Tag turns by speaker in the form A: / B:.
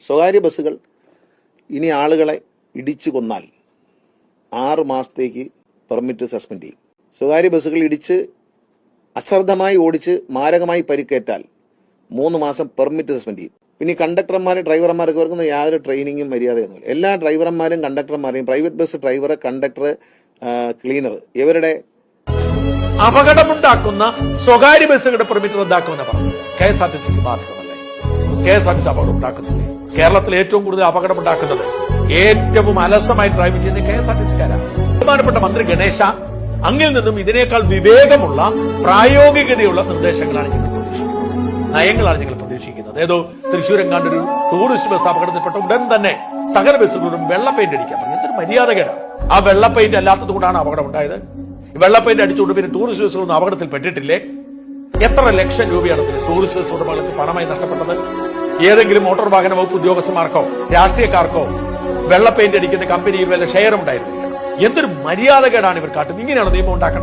A: സ്വകാര്യ ബസ്സുകൾ ഇനി ആളുകളെ ഇടിച്ചു കൊന്നാൽ 6 മാസത്തേക്ക് പെർമിറ്റ് സസ്പെൻഡ് ചെയ്യും. സ്വകാര്യ ബസ്സുകൾ ഇടിച്ച് അശ്രദ്ധമായി ഓടിച്ച് മാരകമായി പരിക്കേറ്റാൽ 3 മാസം പെർമിറ്റ് സസ്പെൻഡ് ചെയ്യും. പിന്നെ കണ്ടക്ടർമാർ ഡ്രൈവർമാർക്ക് വർക്കുന്ന യാതൊരു ട്രെയിനിങ്ങും മര്യാദയൊന്നുമില്ല. എല്ലാ ഡ്രൈവർമാരും കണ്ടക്ടർമാരെയും private bus driver, conductor, cleaner ഇവരുടെ
B: അപകടമുണ്ടാക്കുന്ന സ്വകാര്യ ബസ്സുകളുടെ പെർമിറ്റ് റദ്ദാക്കുമെന്ന് പറഞ്ഞു. KSRTCക്ക് ബാധകമല്ലേ? KSRTC അപകടം ഉണ്ടാക്കുന്നില്ലേ? കേരളത്തിൽ ഏറ്റവും കൂടുതൽ അപകടമുണ്ടാക്കുന്നത്, ഏറ്റവും അലസമായി ഡ്രൈവ് ചെയ്യുന്ന KSRTCക്കാരാണ്. ബഹുമാനപ്പെട്ട മന്ത്രി ഗണേശ, അങ്ങിൽ നിന്നും ഇതിനേക്കാൾ വിവേകമുള്ള പ്രായോഗികതയുള്ള നിർദ്ദേശങ്ങളാണ് ഞങ്ങൾ പ്രതീക്ഷിക്കുന്നത്, നയങ്ങളാണ് ഞങ്ങൾ പ്രതീക്ഷിക്കുന്നത്. ഏതോ തൃശ്ശൂരെങ്ങാണ്ടൊരു ടൂറിസ്റ്റ് ബസ് അപകടത്തിൽപ്പെട്ട ഉടൻ തന്നെ സകല ബസ്സുകളോടും വെള്ള പെയിന്റ് അടിക്കാൻ പറഞ്ഞു. എന്തൊരു മര്യാദകേടാണ്! ആ വെള്ള പെയിന്റ് അല്ലാത്തത് കൊണ്ടാണ് അപകടം ഉണ്ടായത്. വെള്ള പെയിന്റ് അടിച്ചുകൊണ്ട് പിന്നെ ടൂറിസ്റ്റ് ബസ്സുകളൊന്നും അപകടത്തിൽ പെട്ടിട്ടില്ലേ? എത്ര ലക്ഷം രൂപയാണ് ടൂറിസ്റ്റ് ബസ് ഉടമകൾക്ക് പണമായി നഷ്ടപ്പെട്ടത്? ഏതെങ്കിലും മോട്ടോർ വാഹന വകുപ്പ് ഉദ്യോഗസ്ഥന്മാർക്കോ രാഷ്ട്രീയക്കാർക്കോ വെള്ള പെയിന്റ് അടിക്കുന്ന കമ്പനിയിൽ വല്ല ഷെയറും ഉണ്ടായിരുന്നില്ല. എന്തൊരു മര്യാദകേടാണ് ഇവർ കാട്ടുന്നത്! ഇങ്ങനെയാണ് നിയമം ഉണ്ടാക്കേണ്ടത്.